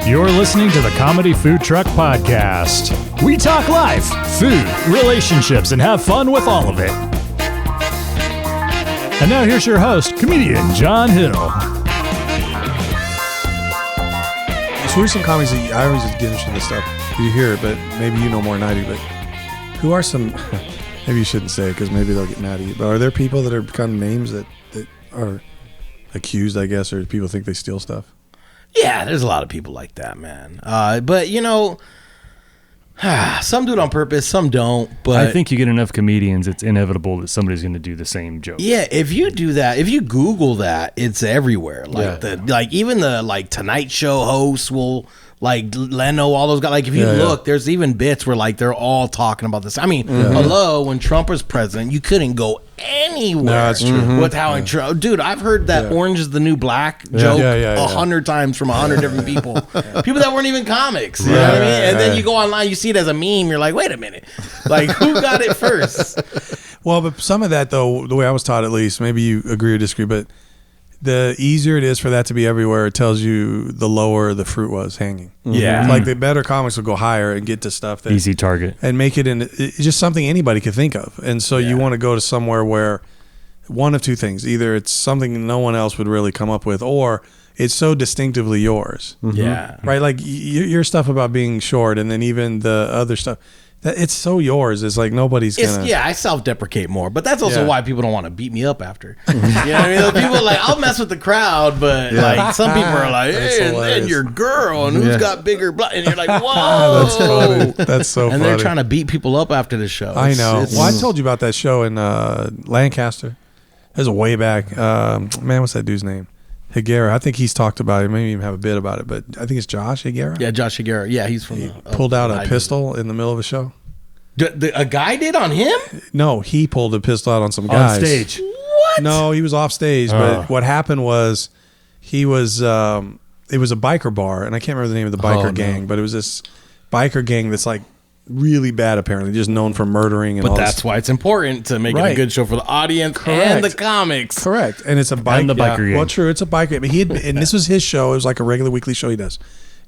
You're listening to the Comedy Food Truck Podcast. We talk life, food, relationships, and have fun with all of it. And now here's your host, comedian John Hill. So who are some comics that I always get interested in this stuff? You hear it, but maybe you know more than I do. But who are some? Maybe you shouldn't say it because maybe they'll get mad at you. But are there people that are kind of names that are accused, I guess, or people think they steal stuff? Yeah, there's a lot of people like that, man. But you know, some do it on purpose, some don't. But I think you get enough comedians, it's inevitable that somebody's going to do the same joke. Yeah, if you do that, if you Google that, it's everywhere. Like even the Tonight Show hosts will. Like Leno, all those guys. Like if you look, there's even bits where like they're all talking about this. I mean, hello, when Trump was president, you couldn't go anywhere. No, that's true. With how dude, I've heard that orange is the new black joke 100 times from 100 different people. People that weren't even comics. You know what I mean? And then you go online, you see it as a meme. You're like, wait a minute, like who got it first? Well, but some of that though, the way I was taught at least, maybe you agree or disagree, but the easier it is for that to be everywhere, it tells you the lower the fruit was hanging. Yeah. Like the better comics will go higher and get to stuff that easy target and make it it's just something anybody could think of. And so you want to go to somewhere where one of two things, either it's something no one else would really come up with, or it's so distinctively yours. Yeah. Right. Like your stuff about being short, and then even the other stuff. It's so yours. It's like nobody's gonna. Yeah, I self-deprecate more, but that's also why people don't want to beat me up after. You know what I mean? The people are like, I'll mess with the crowd, but like some people are like, hey, and your girl, and who's got bigger butt, and you're like, whoa, that's funny. That's so funny. And they're trying to beat people up after the show. I know. Well, I told you about that show in Lancaster. It was way back. Man, what's that dude's name? Higuera. I think he's talked about it. Maybe even have a bit about it, but I think it's Josh Higuera. Yeah, Josh Higuera. Yeah, he's from. Pulled out a pistol in the middle of a show. A guy did on him? No, he pulled a pistol out on some guys. On stage. What? No, he was off stage. But what happened was he was. It was a biker bar, and I can't remember the name of the biker gang, but it was this biker gang that's like really bad, apparently, just known for murdering and all But that's why it's important to make it a good show for the audience and the comics. Correct. And it's a biker. And the biker gang. Well, true, it's a biker. But and this was his show. It was like a regular weekly show he does.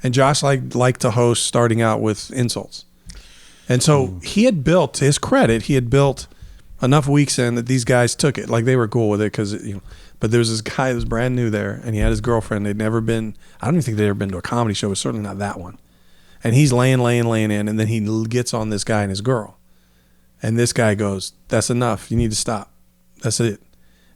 And Josh liked to host starting out with insults. And so he had built, to his credit, he had built enough weeks in that these guys took it. Like they were cool with it because, but there was this guy that was brand new there, and he had his girlfriend. They'd never been, I don't even think they'd ever been to a comedy show, but certainly not that one. And he's laying in, and then he gets on this guy and his girl. And this guy goes, that's enough. You need to stop. That's it.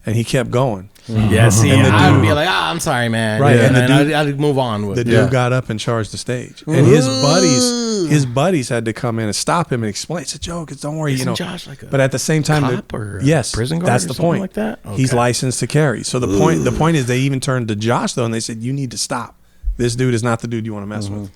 And he kept going. Yeah, see, I'd be like, I'm sorry, man. Right. Yeah, And then I'd move on with it. The dude got up and charged the stage. And his buddies had to come in and stop him and explain. It's a joke. Don't worry. Isn't Josh like a but at the same time, cop or yes, prison guard that's or the something point. like that? Okay. He's licensed to carry. So the point is they even turned to Josh, though, and they said, you need to stop. This dude is not the dude you want to mess with.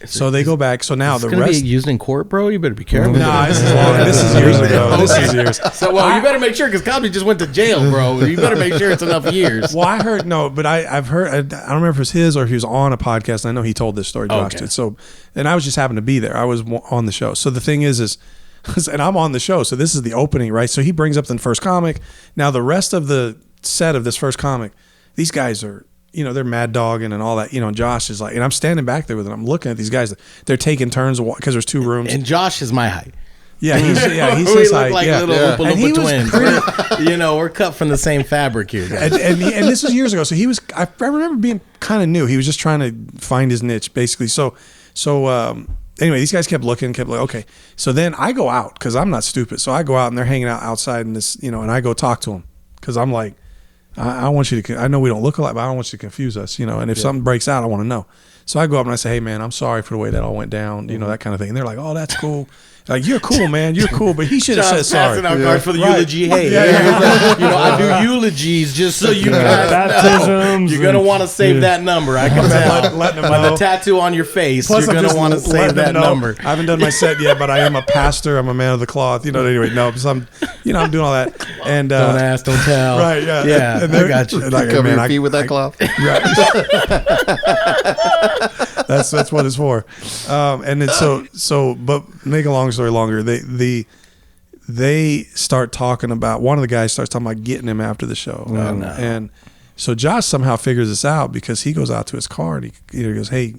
So they go back. So now the rest going to be used in court, bro. You better be careful. No, this is long. This is years ago. This is years. So you better make sure because Cosby just went to jail, bro. You better make sure it's enough years. Well, I heard but I've heard. I don't remember if it was his or if he was on a podcast. And I know he told this story. Josh did. So, and I was just happened to be there. I was on the show. So the thing is, and I'm on the show. So this is the opening, right? So he brings up the first comic. Now the rest of the set of this first comic, these guys are. They're mad dogging and all that. And Josh is like, and I'm standing back there with him. I'm looking at these guys. They're taking turns because there's two rooms. And Josh is my height. Yeah, he's we his look height. like little Oompa Loompa twins. We're cut from the same fabric here. And this was years ago. So he was. I remember being kind of new. He was just trying to find his niche, basically. So anyway, these guys kept looking, okay. So then I go out because I'm not stupid. So I go out and they're hanging out outside in this, and I go talk to them because I'm like. I want you to. I know we don't look alike, but I don't want you to confuse us, And if something breaks out, I want to know. So I go up and I say, "Hey, man, I'm sorry for the way that all went down." That kind of thing. And they're like, "Oh, that's cool." Like, you're cool, man. You're cool, but he should have said sorry. Passing out cards for the eulogy. Hey, I do eulogies just so you guys know. You're gonna want to save that number. I can tell. Letting them by know. the tattoo on your face, Plus, you're gonna want to save that number. I haven't done my set yet, but I am a pastor. I'm a man of the cloth. Anyway, no, because I'm doing all that. And don't ask, don't tell. Right? Yeah. Yeah. I got you. Like, cover your feet with that cloth. Right. That's what it's for. And then but make a long story longer. They start talking about, one of the guys starts talking about getting him after the show. And so Josh somehow figures this out because he goes out to his car and he goes, "Hey,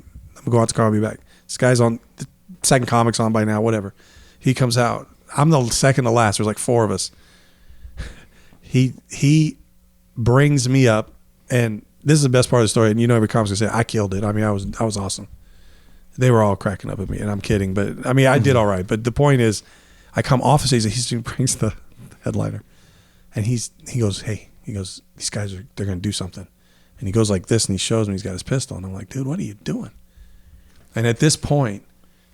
I'm go out to the car. I'll be back. This guy's on the second comic's on by now. Whatever. He comes out. I'm the second to last. There's like 4 of us. He brings me up, and this is the best part of the story. And you know, every comic's gonna say I killed it. I mean, I was awesome. They were all cracking up at me, and I'm kidding, but I mean, I did all right. But the point is, I come off the stage, and he brings the headliner, and he goes, hey, these guys they're gonna do something, and he goes like this, and he shows me he's got his pistol, and I'm like, dude, what are you doing? And at this point,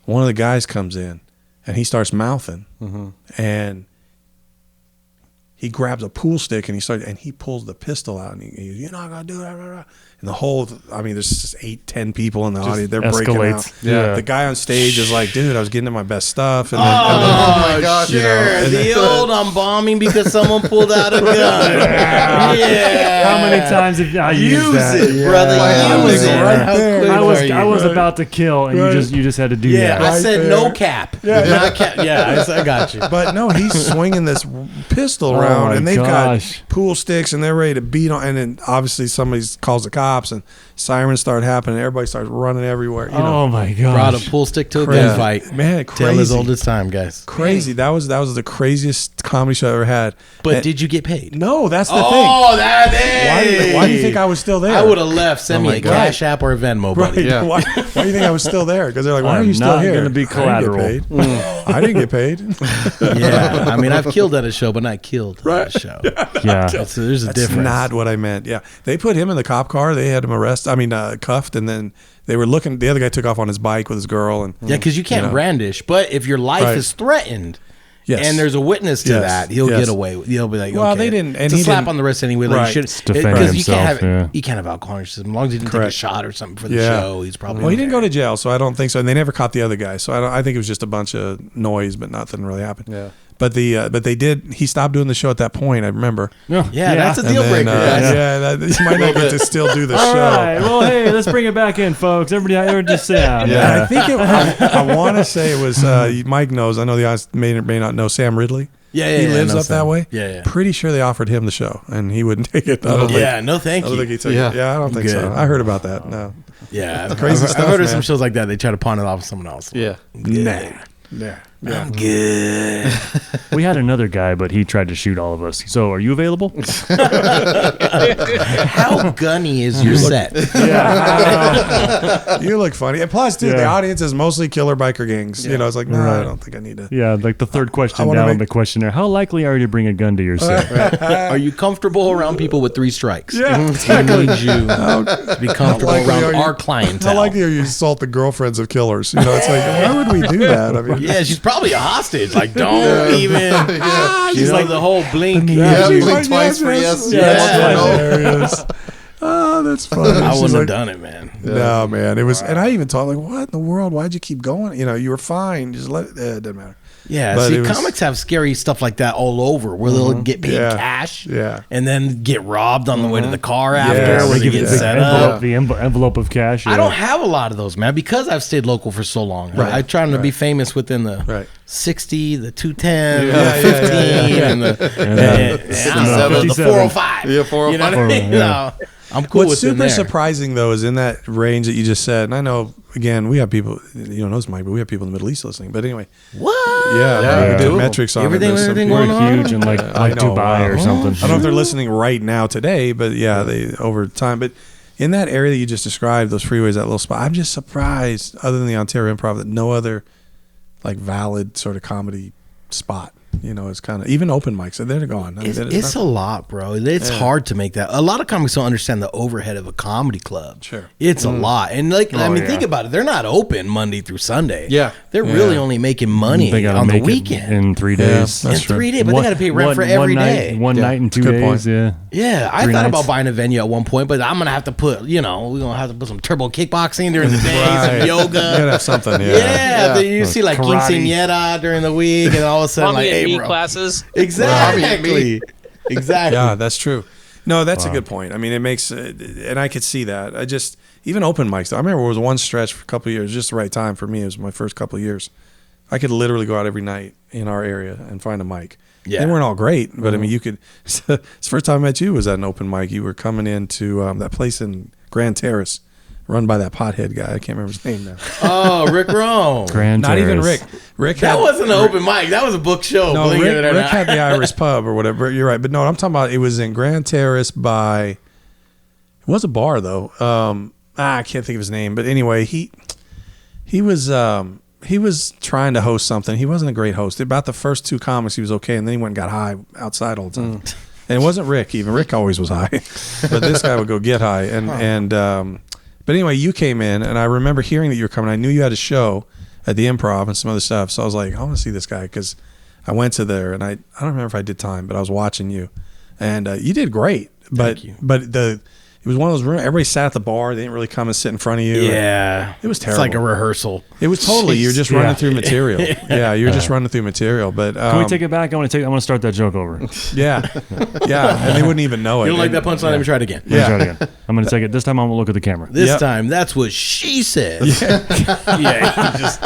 one of the guys comes in, and he starts mouthing, and he grabs a pool stick, and he pulls the pistol out, and he goes, you're not gonna do that, blah, blah. And the whole, I mean, there's just 8-10 people in the audience. They're breaking out. Yeah. The guy on stage is like, dude, I was getting to my best stuff. And then, my gosh. Sure. The old I'm bombing because someone pulled out a gun. Yeah. How many times have I used that? Use it, brother. Use it. Right there. I was about to kill, and you just had to do that. I said no cap. Not cap. Yeah, I got you. But no, he's swinging this pistol around, and they've got pool sticks, and they're ready to beat on. And then obviously somebody calls the cops, and sirens start happening. Everybody starts running everywhere. You know. Oh my god! Brought a pool stick to a gunfight. Man, crazy. Tale as old as time, guys. Crazy. That was the craziest comedy show I ever had. But did you get paid? No, that's the thing. Oh, that is. Why do you think I was still there? I would have left. Send me a Cash App or a Venmo, buddy. Right. Yeah. Why do you think I was still there? Because they're like, why are you still here? Going to be collateral. I didn't get paid. Yeah, I mean, I've killed at a show, but not killed at a show. Yeah, there's a That's difference. not what I meant. Yeah, they put him in the cop car. They had him cuffed, and then they were looking. The other guy took off on his bike with his girl, and because you can't brandish. But if your life is threatened, and there's a witness to that, he'll get away. He'll be like, well, okay. they didn't. And it's a he slap on the wrist anyway. Like you should because you can't have alcohol in your system as long as he didn't take a shot or something for the show. He's probably he didn't go to jail, so I don't think so. And they never caught the other guy, so I think it was just a bunch of noise, but nothing really happened. Yeah. But they did. He stopped doing the show at that point. I remember. Yeah, that's a deal breaker. He might not get to still do the All show. right. Well, hey, let's bring it back in, folks. Everybody, just sit down. Yeah, I think I want to say it was. Mike knows. I know the audience may or may not know Sam Ridley. He lives up that way. Yeah. Pretty sure they offered him the show, and he wouldn't take it. No, thank I don't you. think he took it. Yeah, I don't think so. I heard about that. No. Yeah, crazy I've stuff, heard of man. some shows like that. They try to pawn it off to someone else. Yeah. Nah. I'm good. We had another guy, but he tried to shoot all of us. So, are you available? How gunny is your set? You look funny. And plus, dude, the audience is mostly killer biker gangs. You know, it's like, no, I don't think I need to. Yeah, like the third question down in the questionnaire. How likely are you to bring a gun to your set? Are you comfortable around people with 3 strikes? Yeah, exactly. We need you to be comfortable around our clientele. How likely are you to assault the girlfriends of killers? You know, it's like, why would we do that? I mean, yeah, she's probably a hostage. Like, don't even. She's like the whole blink. Blink twice for yes. Hilarious. Oh, that's funny. I wouldn't have done it, man. No, man. It was, and I even thought, like, what in the world? Why'd you keep going? You know, you were fine. Just let it. It doesn't matter. Yeah, But see, comics have scary stuff like that all over, where they'll get paid cash, and then get robbed on the way to the car after, where they get set up. The envelope of cash. I don't have a lot of those, man, because I've stayed local for so long. I try to be famous within the 60, the 210, the 15, and the 405. Yeah, 405. You know what I mean? No, I'm cool What's with super surprising, though, is in that range that you just said, and I know, again, we have people, you don't know this, Mike, but we have people in the Middle East listening. But anyway. What? Yeah, we did metrics on everything We're huge in like Dubai or something. I don't know if they're listening right now today, but they over time. But in that area that you just described, those freeways, that little spot, I'm just surprised, other than the Ontario Improv, that no other like valid sort of comedy spot. You know, it's kind of even open mics. They're gone. I mean, it's a lot, bro. It's hard to make that. A lot of comics don't understand the overhead of a comedy club. Sure, it's a lot. And like, think about it. They're not open Monday through Sunday. Yeah, they're really only making money on the weekend in 3 days. In 3 days, but they got to pay rent for every day. One night and 2 days. Yeah. I thought about buying a venue at one point, but I'm gonna have to put, we're gonna have to put some turbo kickboxing during the day, some yoga. You gotta have something. You see like quinceañera during the week, and all of a sudden, like, hey, bro. Classes. Exactly. Exactly. Yeah, that's true. No, that's a good point. I mean, it makes, and I could see that. I just, even open mics, though, I remember it was one stretch for a couple of years, just the right time for me. It was my first couple of years. I could literally go out every night in our area and find a mic. Yeah. They weren't all great, but I mean, you could, the first time I met you was at an open mic. You were coming into that place in Grand Terrace, run by that pothead guy. I can't remember his name now. Oh, Rick Rome. Grand Not even Terrace. Rick. That wasn't an open mic. That was a book show. No, believe it or Rick not. had the Irish pub or whatever. You're right, but no, I'm talking about. It was in Grand Terrace by. It was a bar though. I can't think of his name, but anyway, he was trying to host something. He wasn't a great host. About the first 2 comics, he was okay, and then he went and got high outside all the time. And it wasn't Rick even. Rick always was high, but this guy would go get high. But anyway, you came in, and I remember hearing that you were coming. I knew you had a show at the Improv and some other stuff, so I was like, I want to see this guy because I went to there, and I don't remember if I did time, but I was watching you, and you did great. Thank you. But it was one of those rooms. Everybody sat at the bar. They didn't really come and sit in front of you. Yeah. It was terrible. It's like a rehearsal. It was totally. You're just running through material. Yeah, you're just running through material. But Can we take it back? I want to start that joke over. Yeah, and they wouldn't even know it. You don't like that punchline? Let me try it again. Yeah. Try it again. I'm going to take it. This time I'm going to look at the camera. This time, that's what she said. Yeah.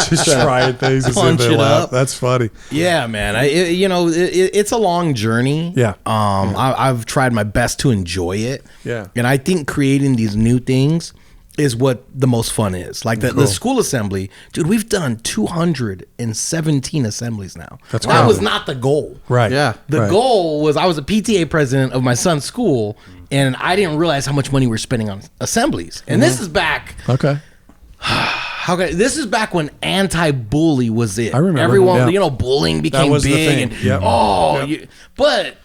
just trying things and punch sit there it laugh. up. That's funny. Yeah, man. It's a long journey. Yeah. I've tried my best to enjoy it. Yeah. And I think creating these new things is what the most fun is. Like the school assembly, dude, we've done 217 assemblies now. That's that was crazy. not the goal. Right. Yeah. The goal was I was a PTA president of my son's school, and I didn't realize how much money we're spending on assemblies. And this is back. Okay. This is back when anti-bully was it. I remember. Everyone, Yeah. bullying became was the big. thing. Yep. But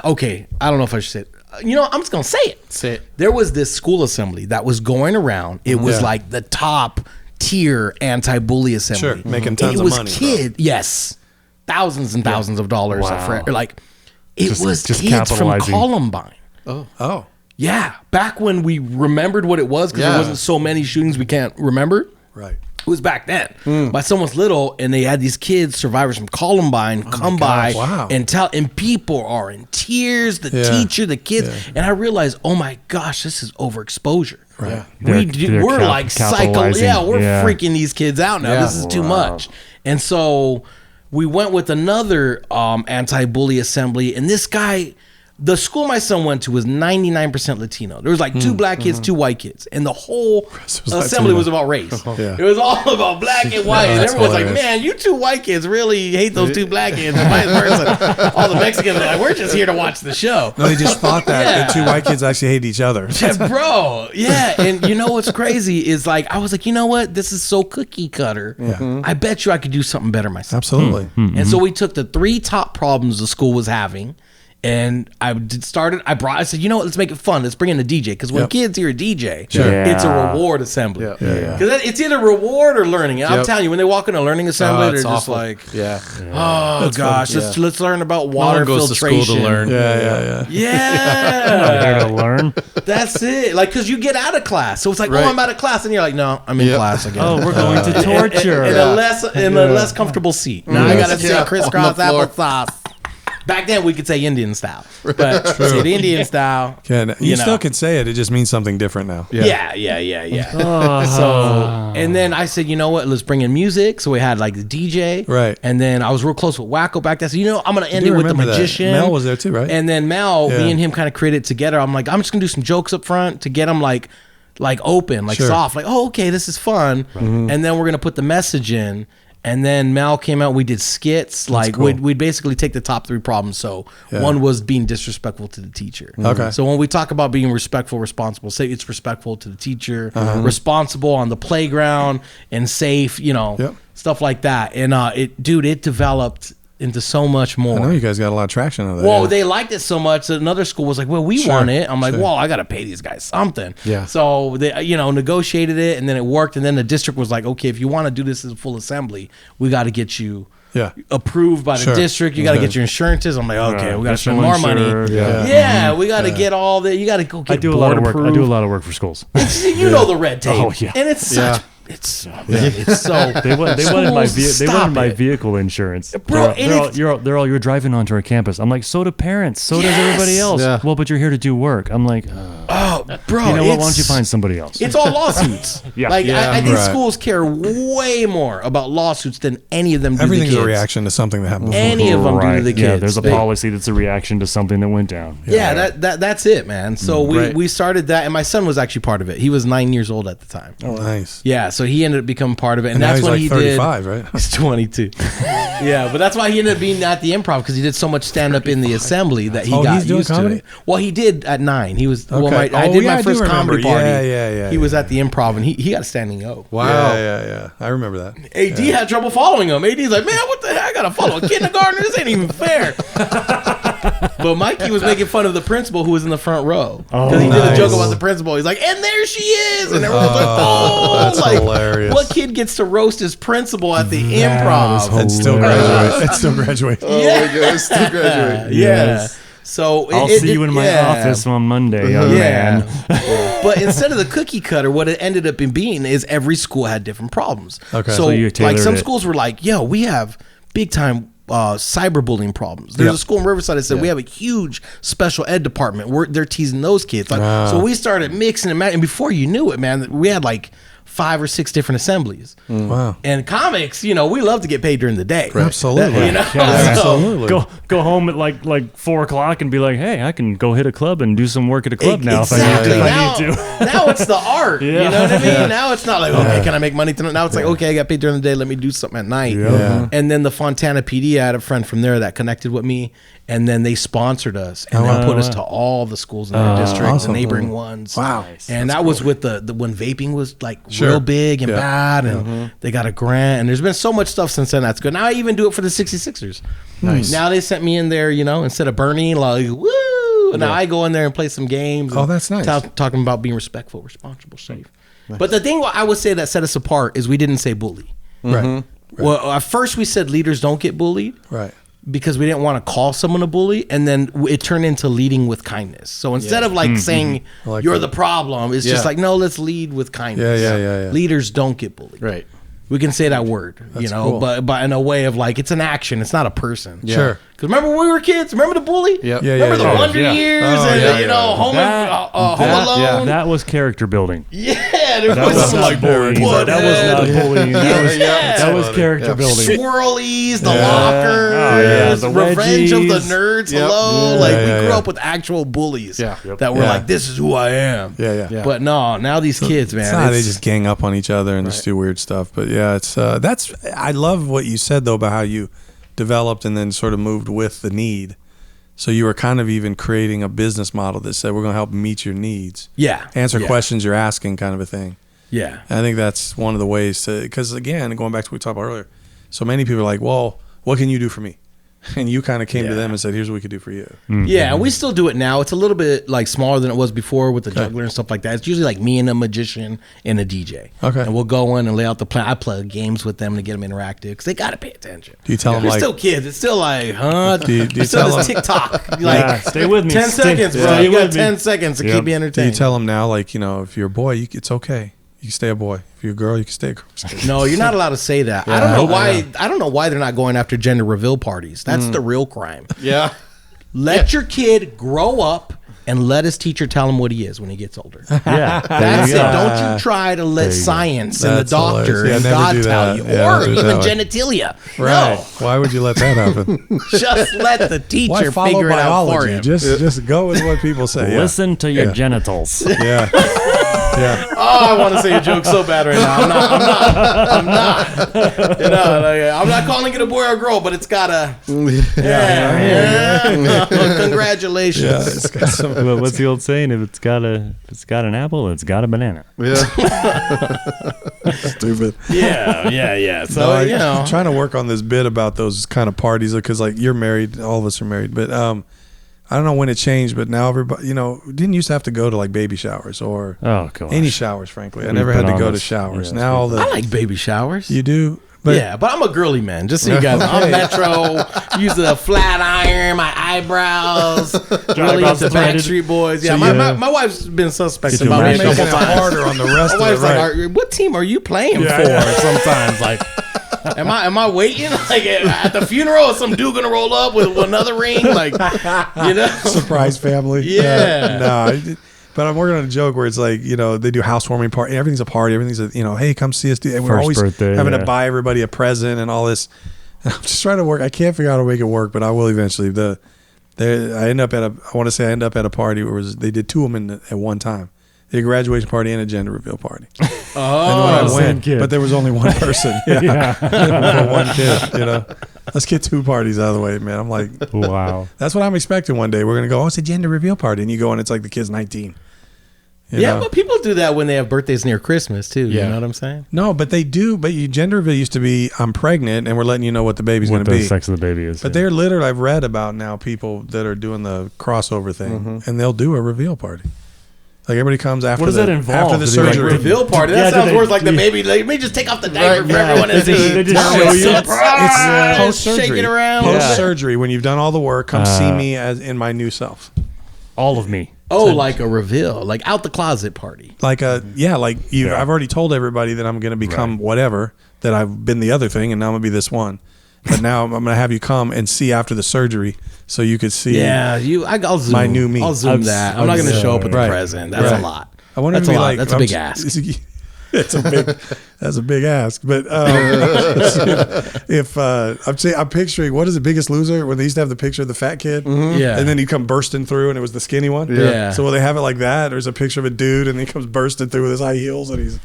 okay, I don't know if I should say it. I'm just gonna say it. Say it. There was this school assembly that was going around. It was Yeah. like the top tier anti-bully assembly. Sure, making tons it of was money. yes, thousands and thousands of dollars. Wow. It was just kids from capitalizing. Columbine. Oh. Yeah, back when we remembered what it was because there wasn't so many shootings we can't remember. Right. It was back then. My son was little, and they had these kids, survivors from Columbine, come by Wow. and people are in tears. The teacher, the kids, and I realized, oh my gosh, this is overexposure. Right. We're like capitalizing. we're freaking these kids out now. Yeah. This is too much, and so we went with another anti-bully assembly, and this guy. The school my son went to was 99% Latino. There was like 2 black kids, 2 white kids. And the whole assembly was about race. Yeah. It was all about black and white. And That's everyone's hilarious. like, man, you 2 white kids really hate those 2 black kids. And vice versa. All the Mexicans are like, we're just here to watch the show. No, they just thought that the Yeah. 2 white kids actually hate each other. Yeah, bro. Yeah. And you know what's crazy is I was like, you know what? This is so cookie cutter. Yeah. I bet you I could do something better myself. Absolutely. And so we took the 3 top problems the school was having, and I said, you know what, let's make it fun. Let's bring in a DJ. Because when kids hear a DJ, it's a reward assembly. Because it's either reward or learning. And I'm telling you, when they walk in a learning assembly, they're just like, oh gosh, let's learn about water goes to filtration. school to learn. Yeah. Yeah. There to learn. That's it. Because you get out of class. So it's like, oh, I'm out of class. And you're like, no, I'm in class again. Oh, we're going to torture. In a less comfortable seat. Now I got to say crisscross applesauce. Back then, we could say Indian style, but say the Indian style. You still can say it. It just means something different now. Yeah. So, and then I said, you know what? Let's bring in music. So we had like the DJ, Right. And then I was real close with Wacko back then. So I'm gonna end it with the remember that. magician. Mel was there too, right? And then Mel, Yeah. me and him kind of created it together. I'm like, I'm just gonna do some jokes up front to get him like open, like Sure. soft, like, oh, okay, this is fun. And then we're gonna put the message in. And then Mal came out. We did skits. cool. We'd basically take the top 3 problems. So one was being disrespectful to the teacher. Okay. So when we talk about being respectful, responsible, say it's respectful to the teacher, responsible on the playground, and safe. Stuff like that. And it developed into so much more. I know you guys got a lot of traction on that. Well, they liked it so much that another school was like, well, we want it. I'm like, well, I got to pay these guys something. Yeah. So they, negotiated it, and then it worked. And then the district was like, okay, if you want to do this as a full assembly, we got to get you approved by the district. You got to get your insurances. I'm like, okay, we got to spend more money. Yeah, we got to get all the. You got to go get I do a lot of work. approved. I do a lot of work for schools. You know the red tape. Oh, yeah. And it's such. It's so. They wanted my Stop it. vehicle insurance. Bro, they're all you're driving onto our campus. I'm like, so do parents. So does everybody else. Yeah. Well, but you're here to do work. I'm like, Oh, bro. You know what? Why don't you find somebody else? It's all lawsuits. Yeah. Like, Yeah. I think schools care way more about lawsuits than any of them do Everything's the kids. a reaction to something that happened before. Any of them do to the kids. Yeah, there's a policy that's a reaction to something that went down. Yeah, that's it, man. So we started that, and my son was actually part of it. He was 9 years old at the time. Oh, nice. Yeah, so he ended up becoming part of it, and now that's he's when like he 35, did. right? He's 22. Yeah, but that's why he ended up being at the Improv, because he did so much stand up in the assembly that he got he's doing used comedy? to it. Well, he did at 9. He was. Okay. Well, I did my I do first comedy remember. party. Yeah. He was at the Improv, and he got a standing O. Wow. Yeah. I remember that. AD had trouble following him. AD's like, man, what the heck? I gotta follow a kindergartner. This ain't even fair. But Mikey was making fun of the principal who was in the front row, because he did a joke about the principal. He's like, and there she is, and everyone's like, oh, that's like, hilarious. what kid gets to roast his principal at the Improv? And still graduate. And still graduate. Oh my God, still graduate. Yeah. So I'll see you in my office on Monday, young man. But instead of the cookie cutter, what it ended up being is every school had different problems. Okay. So, So you like tailored some it. schools were like, yo, we have big time cyberbullying problems. There's a school in Riverside that said we have a huge special ed department. They're teasing those kids. Like, so we started mixing and matching. And before you knew it, man, we had like 5 or 6 different assemblies. Wow. And comics, we love to get paid during the day. Absolutely. Absolutely. Go home at like 4:00 and be like, hey, I can go hit a club and do some work at a club now Exactly. if I need to. Now it's the art. Yeah. You know what I mean? Now it's not like, okay, can I make money tonight? Now it's like, okay, I got paid during the day. Let me do something at night. Yeah. And then the Fontana PD, I had a friend from there that connected with me, and then they sponsored us and then put us to all the schools in our district, awesome. the neighboring ones. Wow. And that was with the when vaping was like real big and bad, and they got a grant. And there's been so much stuff since then that's good. Now I even do it for the 66ers. Nice. Now they sent me in there, instead of Bernie, like, woo. Now I go in there and play some games. Oh, that's nice. Talking about being respectful, responsible, safe. But the thing I would say that set us apart is we didn't say bully. Right. Well, at first we said leaders don't get bullied. Right. Because we didn't want to call someone a bully, and then it turned into leading with kindness. So instead of saying like you're that. the problem, it's just like, no, let's lead with kindness. Yeah. Leaders don't get bullied. Right. We can say that word, cool. but in a way of like, it's an action. It's not a person. Sure. Because remember when we were kids? Remember the bully? Yep. Yeah, Remember the yeah. Wonder Years Oh, and yeah, Home Alone? That was character building. Yeah, there That was was some not like bullying. Butthead. That was not bullying. That was character building. Swirlies, the lockers, Oh, yeah. The Revenge of the wedgies. Nerds. Yep. Hello, Yeah, like we yeah, grew yeah. up with actual bullies Yep. that were Yeah. like, "This is who I am." Yeah. But no, now these kids, man, It's not, they just gang up on each other and just do weird stuff. But yeah, it's I love what you said though about how you developed and then sort of moved with the need. So you were kind of even creating a business model that said we're going to help meet your needs, answer questions you're asking, kind of a thing. Yeah, And I think that's one of the ways to, because again, going back to what we talked about earlier, so many people are like, well, what can you do for me? And you kind of came to them and said, here's what we could do for you. yeah, and we still do it now. It's a little bit like smaller than it was before with the juggler and stuff like that. It's usually like me and a magician and a DJ. Okay. And we'll go in and lay out the plan. I play games with them to get them interactive because they got to pay attention. Do you tell them They're like, still kids. It's still like, huh? Do you It's still tell this them- TikTok. Like, Yeah, stay with me. 10 seconds, bro. Stay You got with me. 10 seconds to keep me do entertained. you tell them now, like, if you're a boy, it's okay. You can stay a boy. If you're a girl, you can stay a girl. No, you're not allowed to say that. I don't know why. I don't know why they're not going after gender reveal parties. That's the real crime. Yeah. Let your kid grow up and let his teacher tell him what he is when he gets older. Yeah. That's it. Don't you try to let science and the That's doctor hilarious. Yeah, and never God do tell that. you, Yeah, or don't do it even that way. genitalia. Right. No, Why would you let that happen? just let the teacher Why follow figure it out for biology? you. Just go with what people say. Yeah. Listen to your genitals. Yeah. Yeah. Oh, I want to say a joke so bad right now. I'm not. I'm not calling it a boy or girl, but it's got a. Yeah. Congratulations. Yeah. It's got some, Well, what's the old saying? If it's got an apple, it's got a banana. stupid. Yeah. So, I'm trying to work on this bit about those kind of parties because, like, you're married, all of us are married, but I don't know when it changed, but now everybody, didn't used to have to go to like baby showers or any showers. Frankly, I never had to go to showers. Yes, now I like baby showers. you do, but Yeah, but I'm a girly man. Just so you guys know. I'm Metro, use a flat iron, my eyebrows, really Eyebrows into threaded. Backstreet Boys. Yeah, So my wife's been suspect Get your about me a lashes. couple making it times. harder on the rest My of wife's it. Right. like, what team are you playing Yeah, for? yeah. Sometimes, like, am I waiting? Like at the funeral, is some dude gonna roll up with another ring? Like, Surprise family. Yeah. No, But I'm working on a joke where it's like, they do housewarming party. Everything's a party. Everything's hey, come see us. And we're First always birthday, having to buy everybody a present and all this. And I'm just trying to work. I can't figure out how to make it work, but I will eventually. I end up at a party where they did 2 of them at one time. They did a graduation party and a gender reveal party. Oh, and when I went, but there was only one person. Yeah. For one kid, Let's get 2 parties out of the way, man. I'm like, wow. That's what I'm expecting one day. We're going to go, it's a gender reveal party. And you go and it's like the kid's 19. You know? But people do that when they have birthdays near Christmas too. Yeah. You know what I'm saying? No, but they do. But gender reveal used to be, I'm pregnant and we're letting you know what the baby's going to be. What the sex of the baby is. But they're literally, I've read about now people that are doing the crossover thing and they'll do a reveal party. Like everybody comes after. What does that involve? After the surgery? Reveal party. That sounds worse like the baby. Let me just take off the diaper for everyone to see. They just show you. It's post-surgery. Shaking around. Post-surgery, when you've done all the work, come see me as in my new self. All of me. Oh, like a reveal, like out the closet party. Like you. I've already told everybody that I'm going to become whatever. That I've been the other thing, and now I'm going to be this one. But now I'm going to have you come and see after the surgery, so you could see. Yeah, I'll zoom my new me. I'll zoom that. I'm not going to show up with the present. That's a lot. I wonder that's if a lot. like, That's a big ask. That's a big ask. But if I'm picturing, what is the Biggest Loser when they used to have the picture of the fat kid, Yeah, and then he come bursting through, and it was the skinny one. Yeah. So will they have it like that? There's a picture of a dude, and he comes bursting through with his high heels, and he's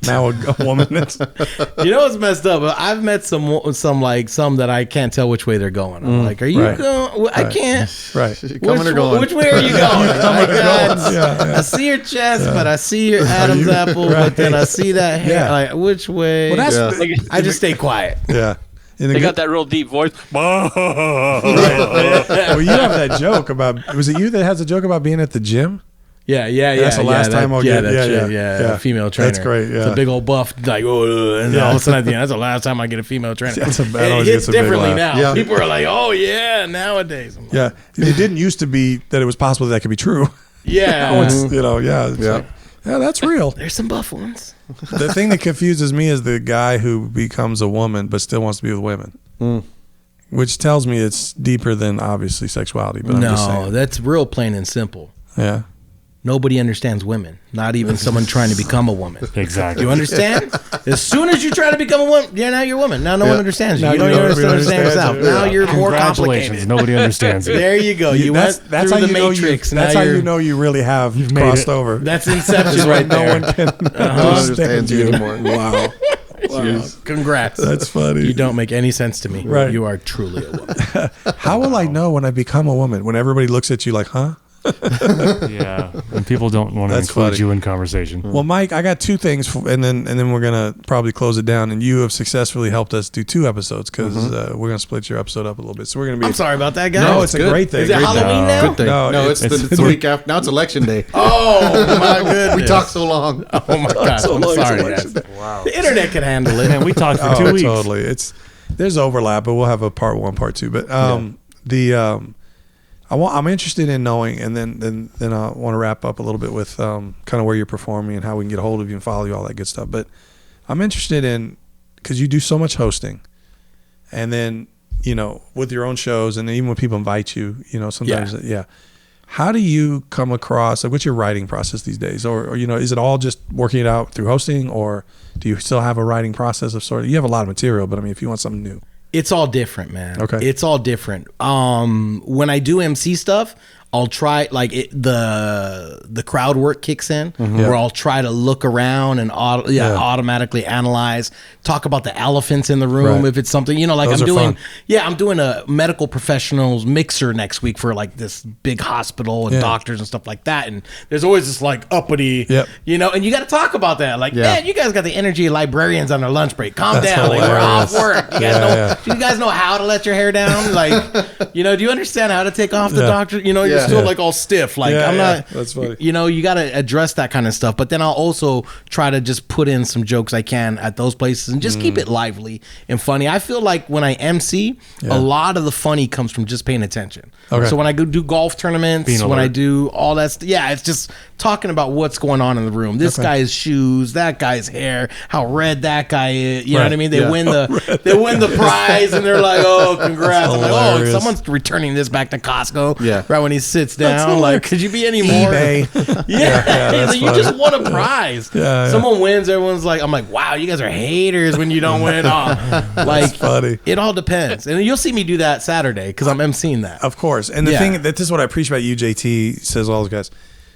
now a woman. You know what's messed up? I've met some that I can't tell which way they're going. I'm like, are you going? I can't. Right. Coming or going? Which way are you going? I see your chest, but I see your Adam's apple, but then I see that hair. Yeah. Like, which way? Well, that's I just stay quiet. yeah. They got that real deep voice. Well, you have that joke about. Was it you that has a joke about being at the gym? Yeah. That's the last time I'll get. Yeah, female trainer. That's great. Yeah, it's a big old buff, like, oh, and all of a sudden at the end, that's the last time I get a female trainer. It hits differently now. Yeah. People are like, oh yeah, nowadays. Yeah, it didn't used to be that it was possible that could be true. Yeah, Now it's, like, that's real. There's some buff ones. The thing that confuses me is the guy who becomes a woman but still wants to be with women, which tells me it's deeper than obviously sexuality. But I'm just No, saying. that's real plain and simple. Yeah. Nobody understands women, not even someone trying to become a woman. Exactly. You understand? As soon as you try to become a woman, now you're a woman. Now no one understands you. Now You don't you even don't understand yourself. understand Now you're more Congratulations. complicated. Nobody understands it. There you go. You went through the Matrix. That's how you know you really have made crossed it. over. That's Inception right no there. one can understands you anymore. Wow. Wow. Congrats. That's funny. You don't make any sense to me. Right. You are truly a woman. How will I know when I become a woman? When everybody looks at you like, huh? Yeah, and people don't want to That's include funny. you in conversation. Well, Mike, I got 2 things, and then we're gonna probably close it down. And you have successfully helped us do 2 episodes because we're gonna split your episode up a little bit. So we're gonna be. I'm sorry about that, guys. No, it's a great thing. Is it Great thing. Halloween now? Good thing. No, it's the week after. Now it's election day. Oh, my goodness. We talked so long. Oh, my gosh. I'm sorry, guys. Wow. The internet can handle it. Man, we talked for 2 weeks. Totally. There's overlap, but we'll have a part 1, part 2. But I'm interested in knowing, and then I want to wrap up a little bit with kind of where you're performing and how we can get a hold of you and follow you, all that good stuff. But I'm interested in, because you do so much hosting, and then with your own shows, and even when people invite you, sometimes How do you come across? Like, what's your writing process these days, or is it all just working it out through hosting, or do you still have a writing process of sort of? You have a lot of material, but I mean, if you want something new. It's all different, man. Okay. It's all different. When I do MC stuff, I'll try the crowd work kicks in where I'll try to look around and automatically analyze, talk about the elephants in the room if it's something, like Those I'm are doing. fun. Yeah, I'm doing a medical professionals mixer next week for like this big hospital and doctors and stuff like that. And there's always this like uppity, and you got to talk about that. Like, man, you guys got the energy of librarians on their lunch break. Calm down. Like, we're off work. You guys know. Do you guys know how to let your hair down? Like, do you understand how to take off the doctor? You're still like all stiff. Like, I'm not. That's funny. You got to address that kind of stuff. But then I'll also try to just put in some jokes I can at those places and just keep it lively and funny. I feel like when I MC, a lot of the funny comes from just paying attention. Okay. So when I go do golf tournaments, when I do all that stuff, it's just talking about what's going on in the room. This guy's shoes, that guy's hair, how red that guy is. You know what I mean? They win the prize and they're like, oh, congrats. I'm like, oh, someone's returning this back to Costco. Yeah. Right when he's sits down. Like, could you be any more? eBay. Yeah, you just won a prize. Yeah. Someone wins, everyone's like, I'm like, wow, you guys are haters when you don't win. Oh, like, funny. it all depends. And you'll see me do that Saturday because I'm emceeing that. Of course. And the thing that this is what I appreciate about you, JT, says all those guys.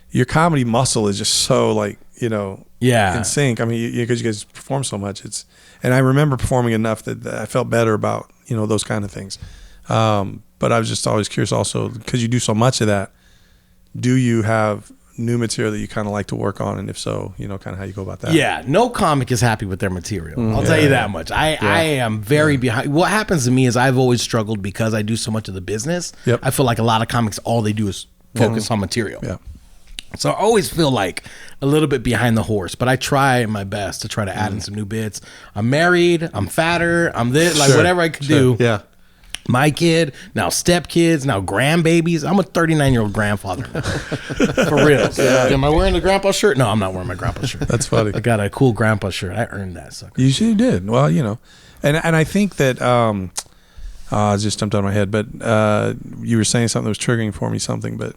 Your comedy muscle is just so like, in sync. I mean, because you guys perform so much. And I remember performing enough that I felt better about, those kind of things. But I was just always curious also, because you do so much of that, do you have new material that you kind of like to work on? And if so, kind of how you go about that? Yeah, no comic is happy with their material. I'll tell you that much. I am very behind. What happens to me is I've always struggled because I do so much of the business. Yep. I feel like a lot of comics, all they do is focus on material. Yeah. So I always feel like a little bit behind the horse, but I try my best to try to add in some new bits. I'm married, I'm fatter, I'm this, like whatever I could do. Yeah. My kid, now stepkids, now grandbabies. I'm a 39-year-old grandfather. For real. Am I wearing the grandpa shirt? No, I'm not wearing my grandpa shirt. That's funny. I got a cool grandpa shirt. I earned that sucker. You sure did. Well, and I think that it just jumped out of my head, but you were saying something that was triggering for me, but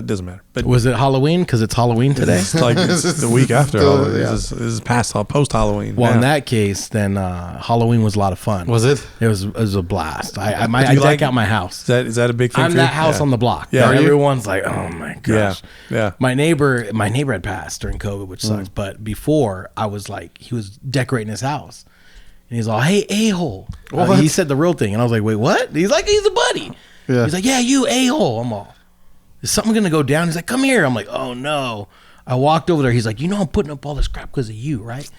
it doesn't matter. But Was it Halloween? Because it's Halloween today. it's like it's the week after. This is past post Halloween. Well, in that case, then Halloween was a lot of fun. Was it? It was a blast. I you deck like- out my house. Is that a big thing? I'm for that you? house on the block. Yeah, that are you? everyone's like, oh my gosh. Yeah. My neighbor had passed during COVID, which sucks. But before, I was like, he was decorating his house. And he's all, hey, a-hole. He said the real thing. And I was like, wait, what? He's like, he's a buddy. Yeah. He's like, yeah, you a-hole. I'm all, is something going to go down? He's like, come here. I'm like, oh no. I walked over there. He's like, I'm putting up all this crap because of you, right?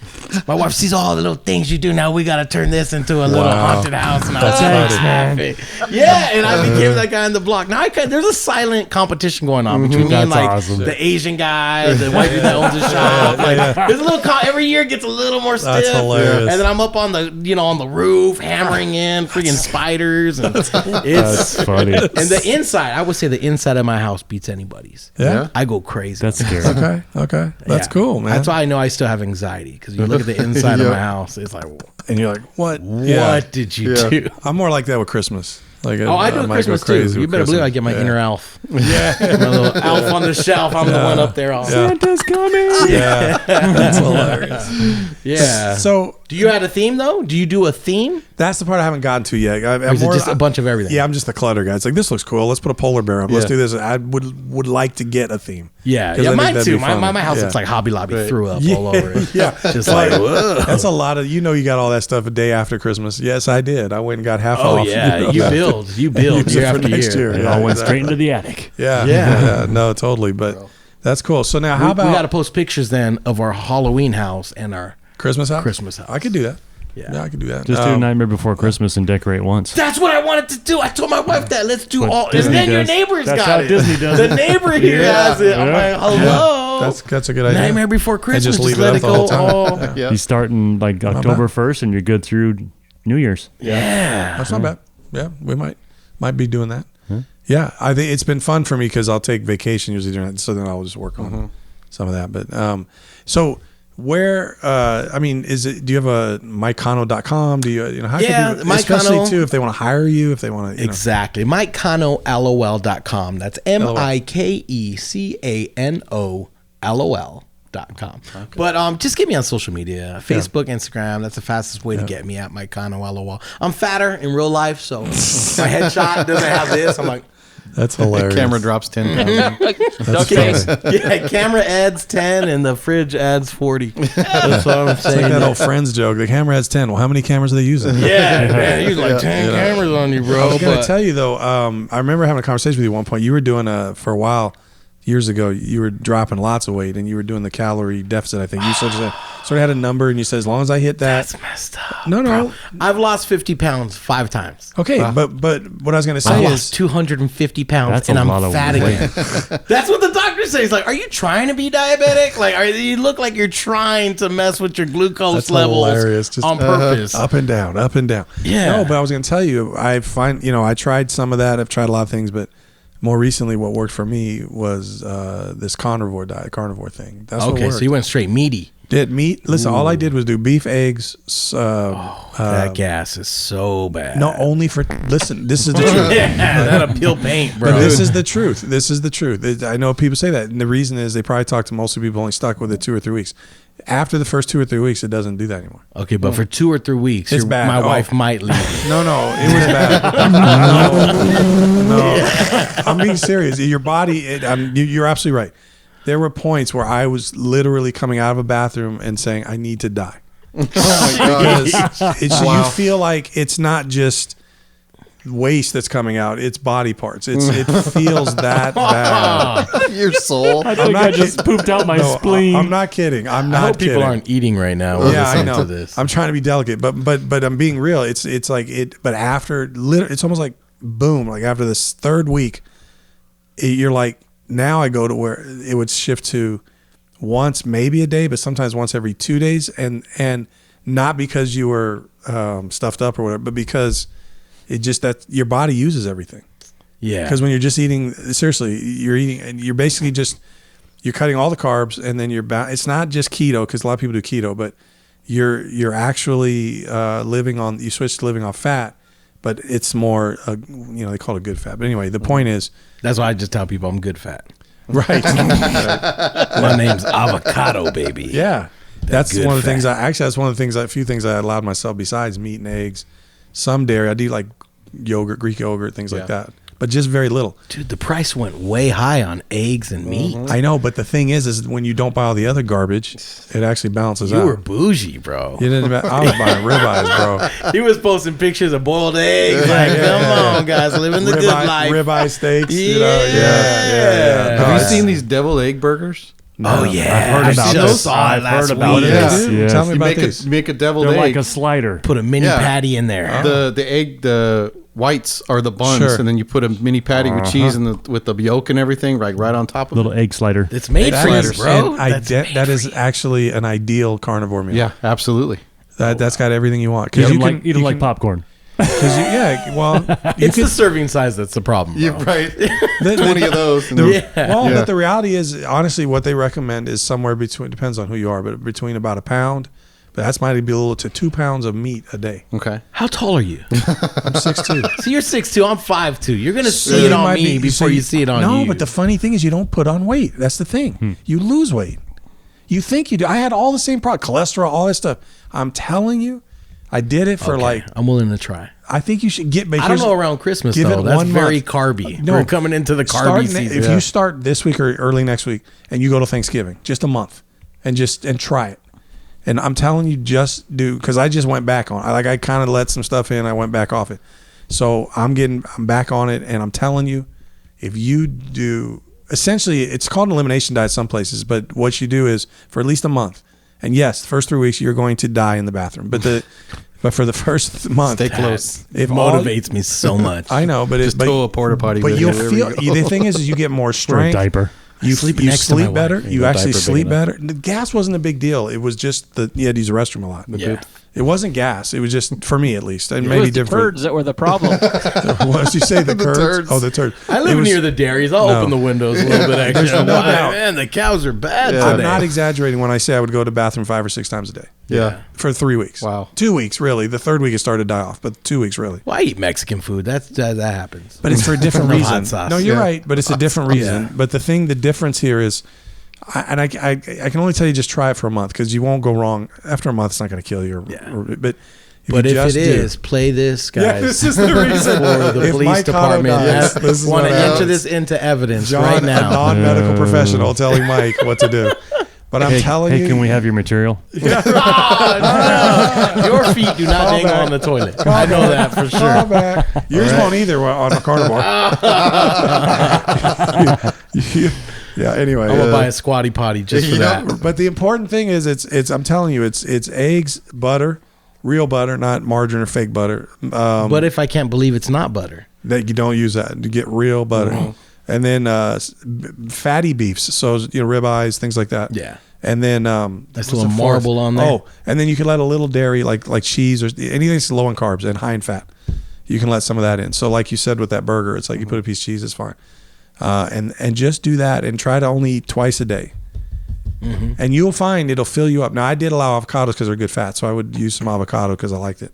My wife sees all the little things you do. Now we got to turn this into a little haunted house. And I was laughing. Yeah, and I became that guy on the block. Now there's a silent competition going on between me and like the Asian guy, the white dude that owns the shop. Like, there's a little every year it gets a little more stiff. That's hilarious. And then I'm up on the on the roof hammering in freaking spiders, and it's funny. And the inside, I would say the inside of my house beats anybody's. Yeah. I go crazy. That's scary. Okay. That's Yeah. cool, man. That's why I know I still have anxiety, because you look at the inside of my house, it's like, And you're like, what? what did you do? I'm more like that with Christmas. Like, I do might go Christmas crazy too. You with better believe I Christmas. get my Yeah. inner Alf. Yeah, my little Alf on the shelf. I'm the one up there. All Santa's coming. Yeah. That's hilarious. yeah. So do you have a theme though? Do you do a theme? that's the part I haven't gotten to yet. Or is it just a bunch of everything? Yeah, I'm just the clutter guy. It's like, this looks cool. Let's put a polar bear up. Let's do this. I would like to get a theme. Yeah, 'Cause I think mine that'd too. be fun. My house Yeah. looks like Hobby Lobby threw up all over it. Yeah. Just like, whoa. That's a lot of, you got all that stuff a day after Christmas. Yes, I did. I went and got half Oh off. yeah, you build Use it year for after next year. year. It Yeah, all went straight into the attic. Yeah. No, totally. But that's cool. So now, how about we got to post pictures then of our Halloween house and our Christmas house? Christmas house. I could do that. Yeah. I could do that. Just do Nightmare Before Christmas and decorate once. That's what I wanted to do. I told my wife that. Let's do What all. And Disney then your does. neighbor's That's got how it. Disney does The it. neighbor here has it. I'm Yeah. like, hello. That's a good idea. Nightmare Before Christmas. just leave it let up it the whole go. time. all- Yeah. You start in like October 1st and you're good through New Year's. Yeah. That's not bad. Yeah, we might be doing that. Yeah, I think it's been fun for me because I'll take vacation usually during that, so then I'll just work on some of that. But so where I mean, is it? Do you have a MikeCano.com? Do you how Yeah, can people, Mike especially Cano. too if they want to hire you, if they want to Exactly. MikeCanoLOL.com. That's MikeCano.LOL.com. But just get me on social media, Facebook, Instagram. That's the fastest way to get me at Mike Cano LOL. I'm fatter in real life, so my headshot doesn't have this. I'm like, That's hilarious. Camera drops 10 pounds. That's funny. yeah, camera adds 10 and the fridge adds 40. That's what I'm It's like saying. that old Friends joke. The camera has 10. Well, how many cameras are they using? Yeah, man, you like 10 cameras on you, bro. I was going to but- tell you though. I remember having a conversation with you at one point. You were doing for a while. Years ago, you were dropping lots of weight and you were doing the calorie deficit. I think you sort of had a number and you said, as long as I hit that. That's messed up. No. I've lost 50 pounds 5 times. Okay, but what I was going to I've say lost is 250 pounds That's and a I'm lot of fat weight. again. That's what the doctor says. Like, are you trying to be diabetic? Like, you look like you're trying to mess with your glucose That's levels hilarious. Just, on purpose. up and down, up and down. Yeah. No, but I was going to tell you, I tried some of that. I've tried a lot of things, but more recently, what worked for me was this carnivore thing. That's what Okay, worked. so you went straight meaty. Did meat? Listen, all I did was do beef, eggs. That gas is so bad. No, only for listen. This is the truth. Yeah, that'll peel paint, bro. But this is the truth. This is the truth. I know people say that, and the reason is they probably talk to most of the people only stuck with it 2 or 3 weeks. After the first 2 or 3 weeks, it doesn't do that anymore. Okay, but for 2 or 3 weeks, It's bad. my Oh. wife might leave. No, it was bad. No, I'm being serious. Your body, you're absolutely right. There were points where I was literally coming out of a bathroom and saying, I need to die. Oh my god. Because Wow. you feel like it's not just waste that's coming out, it's body parts. It feels that bad. Your soul. I think I just pooped out my spleen. I'm not kidding. I'm not I hope kidding. people aren't eating right now. Yeah, I listening know. To this. I'm trying to be delicate, but I'm being real. It's like it. But after, it's almost like boom. Like after this 3rd week, you're like, now I go to where it would shift to once maybe a day, but sometimes once every 2 days, and not because you were stuffed up or whatever, but because it just that your body uses everything. Yeah. Because when you're just eating, seriously, you're eating, and you're basically just you're cutting all the carbs, and then it's not just keto, because a lot of people do keto, but you're actually living on. You switch to living off fat, but it's more they call it good fat. But anyway, the point is, That's why I just tell people I'm good fat. right? My name's avocado, baby. Yeah, that's good one of the things. fat. That's one of the things. A few things I allowed myself besides meat and eggs, some dairy. I do like yogurt, Greek yogurt, things like that, but just very little. Dude, the price went way high on eggs and meat. I know, but the thing is when you don't buy all the other garbage, it actually balances You out. were bougie, bro. You didn't. I was buying ribeyes, bro. He was posting pictures of boiled eggs. Like, come on, guys, living the good life. Ribeye steaks. Yeah. You know, yeah. Have No, you it's- seen these deviled egg burgers? Oh yeah, I've heard about I this. saw it I've last heard about week. this. Dude, Yes. tell me You about this. make a deviled They're egg. like a slider. Put a mini Yeah. patty in there. the egg, the whites are the buns, Sure. and then you put a mini patty with cheese and with the yolk and everything right on top of Little it. egg slider. It's made for you, bro. That's made That for is you. actually an ideal carnivore meal. Yeah, absolutely. That's got everything you want. Eat Because them like, like popcorn. well, you It's the serving size that's the problem. Bro. You're right. the- 20 of those. And Well, Yeah. but the reality is, honestly, what they recommend is somewhere between, depends on who you are, but between about a pound, but that's might be a little to 2 pounds of meat a day. Okay. How tall are you? I'm 6'2". So you're 6'2", I'm 5'2". You're gonna see it You on might me be- before you see it on no, you. but the funny thing is you don't put on weight. That's the thing. You lose weight. You think you do. I had all the same problem, cholesterol, all that stuff. I'm telling you, I did it for Okay, I'm willing to try. I think you should get. I don't know around Christmas give though. it That's 1 very month. carby. No, We're coming into the carby season. If you start this week or early next week, and you go to Thanksgiving, just a month, and try it. And I'm telling you, just do, because I just went back on. I kind of let some stuff in. I went back off it, so I'm back on it, and I'm telling you, if you do, essentially, it's called an elimination diet some places, but what you do is for at least a month, and yes, the first 3 weeks you're going to die in the bathroom, but for the first month, Stay close. It all- motivates me so much. I know, but Just but, tow a porta potty. but with you'll you wherever feel. you go. The thing is you get more Or a strength. diaper. You sleep you next to my sleep wife. better. Ain't You no actually diaper big sleep enough. better. The gas wasn't a big deal. It was just you had to use the restroom a lot. Yeah. It wasn't gas. It was just for me at least. And It maybe was the different. turds that were the problem. What did you say? The, The curds? turds. Oh, the turds. I live It was- near the dairies. I'll No. open the windows a little bit extra. There's no Why, doubt. man, the cows are bad Yeah. I'm today. not exaggerating when I say I would go to the bathroom 5 or 6 times a day Yeah. for 3 weeks. Wow. 2 weeks really. The third week it started to die off, but 2 weeks really. Well, I eat Mexican food. That happens. But it's for a different No reason. hot sauce. No, you're Yeah. right, but it's a different reason. Yeah. But the difference here is, I can only tell you just try it for a month because you won't go wrong. After a month, it's not going to kill you. But But you if just it do- is, play this, guys. Yeah, this is the reason. For the If police Mike Cano department. dies, this is Want what to enter happens. this into evidence John, right a now. non-medical professional, telling Mike what to do. But I'm telling you, Hey, can we have your material? Your feet do not hang on the toilet. I know that for Call sure. back. Yours won't either on a carnivore. Yeah. Anyway, I'm gonna buy a squatty potty just for that. But the important thing is, it's. I'm telling you, it's eggs, butter, real butter, not margarine or fake butter. But if I can't believe it's not butter, That you don't use that. You get real butter, and then fatty beefs. So ribeyes, things like that. Yeah. And then That's a what's little the fourth? marble on there. Oh, and then you can let a little dairy, like cheese or anything that's low in carbs and high in fat. You can let some of that in. So like you said with that burger, it's like you put a piece of cheese, it's fine. and just do that and try to only eat twice a day. And you'll find it'll fill you up. Now, I did allow avocados because they're good fat, so I would use some avocado because I liked it.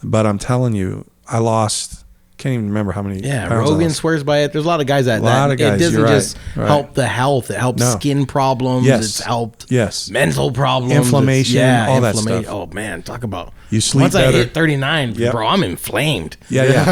But I'm telling you, I lost, can't even remember how many pounds Rogan swears by it. There's a lot of guys that, A lot of guys, it doesn't you're just right. help the health. It helps skin problems. Yes. It's helped Yes. mental problems. Inflammation, all that stuff. Oh, man, talk about... You sleep Once better. I hit 39, bro, I'm inflamed. Yeah.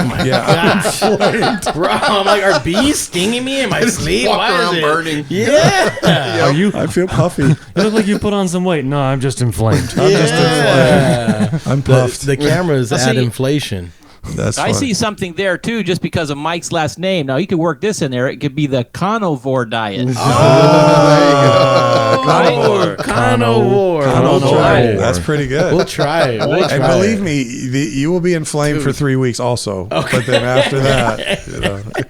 Bro, I'm like, are bees stinging me in my sleep? walk Why is around it? burning. Yeah. Are you? I feel puffy. You look like you put on some weight. No, I'm just inflamed. I'm puffed. The cameras add inflation. That's I funny. see something there too, just because of Mike's last name. Now you could work this in there. It could be the carnivore diet. Carnivore. We'll try it. That's pretty good. We'll try it. And believe me, you will be inflamed for 3 weeks also. Okay. But then after that,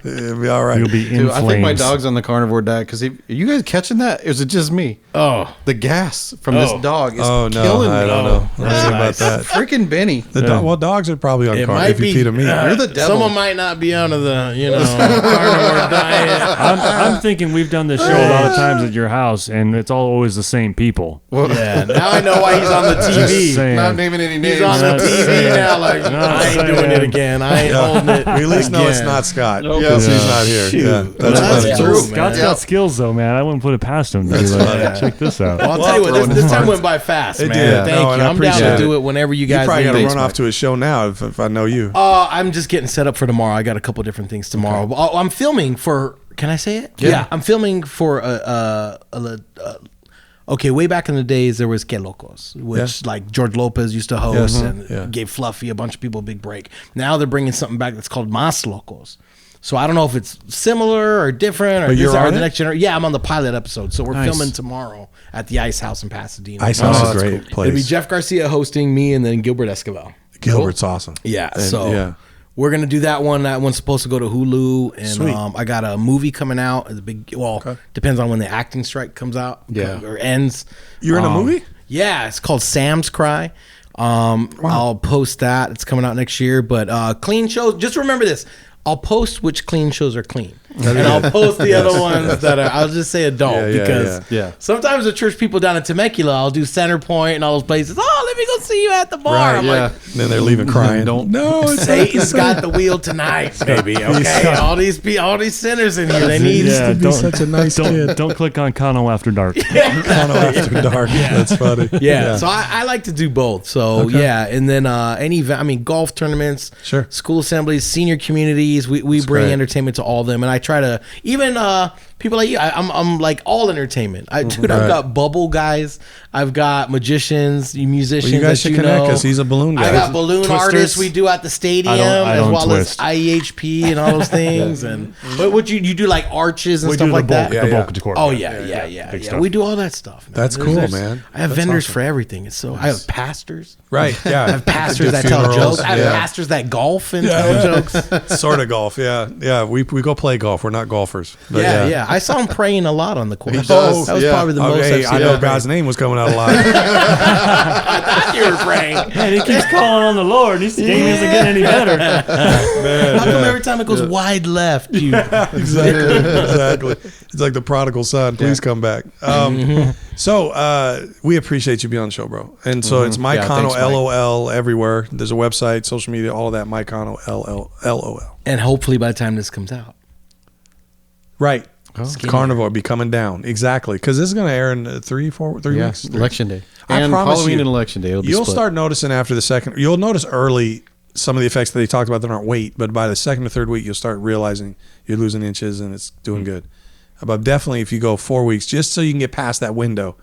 it'll be all right. You'll be Dude, inflamed. I think my dog's on the carnivore diet because are you guys catching that? Or is it just me? Oh. The gas from this dog is Oh, no. killing me. I don't know. Let's see about that. Freaking Benny. Well, dogs are probably on It carnivore might if you feed them meat. You're the devil. Someone might not be on the, carnivore diet. I'm thinking we've done this show a lot of times at your house, and it's always the same people. Yeah, now I know why he's on the Just TV. saying. Not naming any names. He's on the Not TV saying. now. Like, Not I ain't saying. doing it again. I ain't holding it. We at least know it's again. not Scott Nope. because Yeah. he's not here. Shoot. Yeah, That's funny. true. Scott's man. got skills, though, man. I wouldn't put it past him. To be like, check this out. Well, I'll tell you what, this time went by fast, It man. did. Thank No, you. and I I'm down appreciate to it. do it whenever you You guys probably need got to it. run off to a show now if I know you. I'm just getting set up for tomorrow. I got a couple different things tomorrow. Okay. I'm filming for. Can I say it? Yeah. I'm filming for okay, way back in the days, there was Que Locos, which like George Lopez used to host and gave Fluffy, a bunch of people, a big break. Now they're bringing something back that's called Mas Locos. So I don't know if it's similar or different or But you're this or on the it? next generation. Yeah, I'm on the pilot episode. So we're Nice. filming tomorrow at the Ice House in Pasadena. Ice House is that's great place. It'll be Jeff Garcia hosting, me, and then Gilbert Escobar. Gilbert's awesome. Yeah, And, so we're gonna do that one. That one's supposed to go to Hulu, and Sweet. I got a movie coming out. It's a big, depends on when the acting strike comes out, or ends. You're in a movie? Yeah, it's called Sam's Cry. I'll post that. It's coming out next year. But clean shows. Just remember this. I'll post which clean shows are clean, and I'll post the other ones that are. I'll just say adult because sometimes the church people down in Temecula, I'll do Center Point and all those places. Oh, let me go see you at the bar. Right, I'm and then they're leaving crying. Don't. No, it's Satan's got the wheel tonight, baby. Okay, all these sinners in here. They need. to be such a nice kid. Don't click on Cano After Dark. Kind of after dark. That's funny. Yeah, so I like to do both. So and then any event. I mean, golf tournaments, Sure. school assemblies, senior communities. We bring great. entertainment to all of them, and I try to even people like you. I'm like all entertainment. Dude, I've Right. got bubble guys. I've got magicians, musicians. Well, you guys that should connect know. because he's a balloon guy. I got balloon Twisters. artists we do at the stadium, I as don't well twist. as IEHP and all those things. And but what you do like arches and We stuff do like the bulk, that. the Yeah, bulk decor. Oh yeah. Big stuff. We do all that stuff. Man. That's cool, man. I have That's vendors awesome. for everything. It's so I have pastors. Right. Yeah. I have pastors Do that tell funerals, jokes. I have yeah. pastors that golf and tell jokes. Sort of golf. Yeah. We go play golf. We're not golfers. But Yeah. I saw him praying a lot on the course. does, That was yeah. probably the most Okay, I've I seen know him God's pray. name was coming out a lot. I thought you were praying. Man, he keeps calling on the Lord. This game isn't getting any better. How come every time it goes wide left, you? Exactly. It's like the prodigal son. Please come back. So we appreciate you being on the show, bro. And so it's Mike Yeah, Cano, thanks, Mike. LOL, everywhere. There's a website, social media, all of that. Mike Cano, LOL. And hopefully by the time this comes out, Right. Carnivore be coming down. Exactly. Because this is going to air in 3 weeks. Election day. I And promise Halloween you, and Election day. It'll be You'll split. start noticing after the second. You'll notice early some of the effects that they talked about that aren't weight, but by the second or third week, you'll start realizing you're losing inches and it's doing good. But definitely, if you go 4 weeks, just so you can get past that window,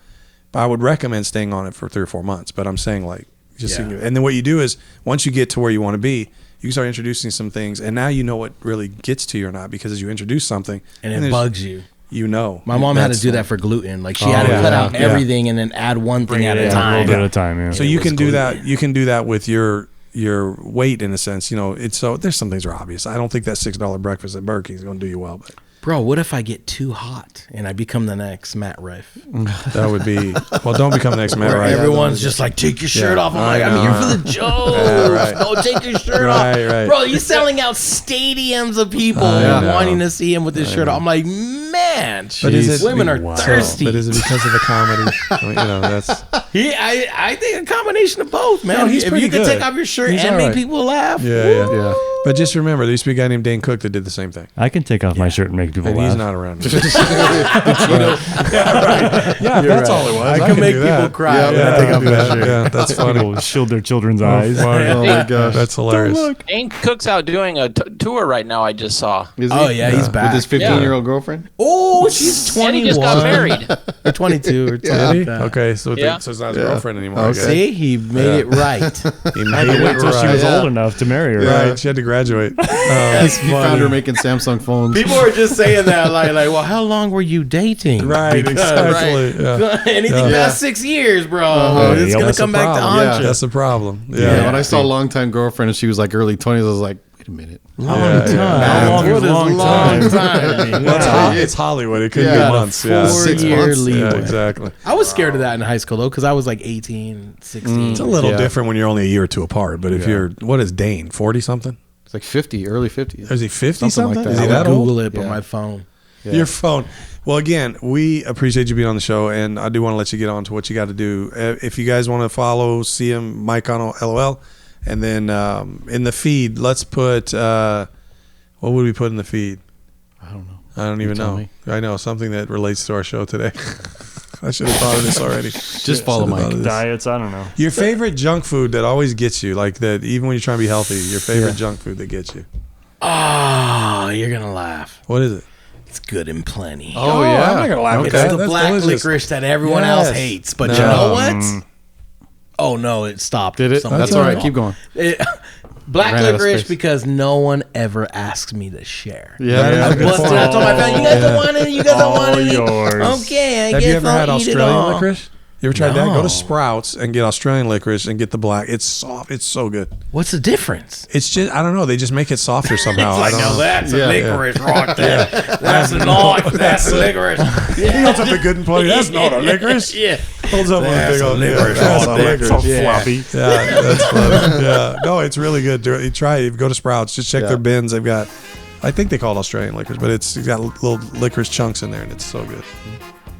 but I would recommend staying on it for 3 or 4 months. But I'm saying so you can, and then what you do is once you get to where you want to be, you can start introducing some things, and now you know what really gets to you or not because as you introduce something, and it there's- bugs you. You know, My mom had to That's do like- that for gluten. Like she had to yeah. cut out Yeah. everything and then add one thing at a A little time. bit at a time, yeah. So you can do that. You can do that with your weight in a sense. You know, it's so there's some things are obvious. I don't think that $6 breakfast at Burger King is going to do you well, but Bro, what if I get too hot and I become the next Matt Rife? That would be. Well, don't become the next Matt Where Rife. everyone's just like, take your shirt off. I'm like, I'm here for the jokes. right. No, take your shirt Right, off. right. Bro, you're selling out stadiums of people I know. wanting to see him with his shirt off. I'm like, man, But is it- women are Wow. thirsty. But is it because of the comedy? That's. I think a combination of both, man. No, he's if pretty you can good. take off your shirt He's and all make right. people laugh, Yeah. Yeah. But just remember, there used to be a guy named Dane Cook that did the same thing. I can take off my shirt and make people And laugh. he's not around. Yeah, that's all it was. I can make do people that. cry when Yeah, I take off do my that. shirt. Yeah, that's funny. People shield their children's eyes. Oh my gosh, that's hilarious. Dane Cook's out doing a tour right now. I just saw. Is Oh, he? yeah, he's back. With his 15-year-old girlfriend? Oh, she's 21. And he just got married. Or 22 or something Did he? like that. Okay, so, Yeah. so it's not his girlfriend anymore. I guess. See, he made it right. He I had made to wait it till she was right. old enough to marry her. Right, she had to graduate. He found her making Samsung phones. People are just saying that, like, well, how long were you dating? Right, Because, exactly. Yeah. anything past 6 years, bro, it's Yeah, gonna That's come the back to problem. haunt you. That's the problem. Yeah, Yeah. when I saw longtime girlfriend and she was like early 20s, I was like, wait a minute. Long Yeah, time. yeah. How long is What is long long time? time? Well, it's Hollywood. It could Yeah. be months. Yeah. 6 4-year months. leeway. Yeah, exactly. I was scared of that in high school though, because I was like 18, 16. It's a little Yeah. different when you're only a year or two apart. But if you're, what is Dane? 40 something? It's like 50, early 50s. Is he 50 Something something? like Is that. he I would that old? Google it on Yeah. my phone. Yeah. Your phone. Well, again, we appreciate you being on the show, and I do want to let you get on to what you got to do. If you guys want to follow, see him, Mike Cano, LOL, and then in the feed, let's put what would we put in the feed? I don't know. I don't even tell know. me. I know something that relates to our show today. I should have thought of this already. Just follow Should've thought Mike. of this. Diets, I don't know. Your favorite junk food that always gets you, like that, even when you're trying to be healthy. Your favorite junk food that gets you. Oh, you're gonna laugh. What is it? It's good and plenty. Oh, yeah. I'm not gonna lie. It's Okay, the that's black delicious. licorice that everyone Yes. else hates. But you No. know what? Oh, no, it stopped. Did it? Something That's all right. wrong. Keep going. Black Ran out of licorice space. because no one ever asks me to share. Yeah. That is I a good busted. point. I told my family, you guys don't want it. You guys don't want All it. yours. Okay, I Have guess you ever had I'll eat it Australian all. licorice? You ever tried that? Go No. to Sprouts and get Australian licorice and get the black. It's soft. It's so good. What's the difference? It's just, I don't know. They just make it softer somehow. I don't know. that's Yeah, licorice right there. That's not. That's licorice. He holds up the good and plenty. That's not a licorice. Yeah. Holds up That's one big a old licorice That's a right there. licorice. So Yeah. floppy. Yeah, that's funny. Yeah, no, it's really good. You try it. Go to Sprouts. Just check their bins. They've got, I think they call it Australian licorice, but it's got little licorice chunks in there, and it's so good.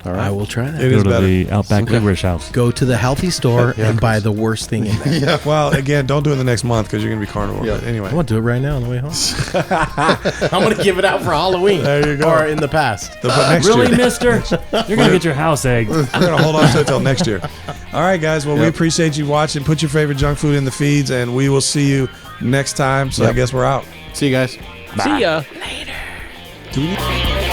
All I right. will try that. It Go is to better. the Outback Licorice House. Go to the healthy store and buy the worst thing in there. Well, again, don't do it the next month because you're gonna be carnivore. Yeah. But anyway, I'm gonna do it right now on the way home. I'm gonna give it out for Halloween. There you go. Or in the past. but next Really, year. mister? You're going to get your house egged. We're gonna hold on to it till next year. All right, guys. Well, we appreciate you watching. Put your favorite junk food in the feeds, and we will see you next time. So I guess we're out. See you guys. See ya. Do we need-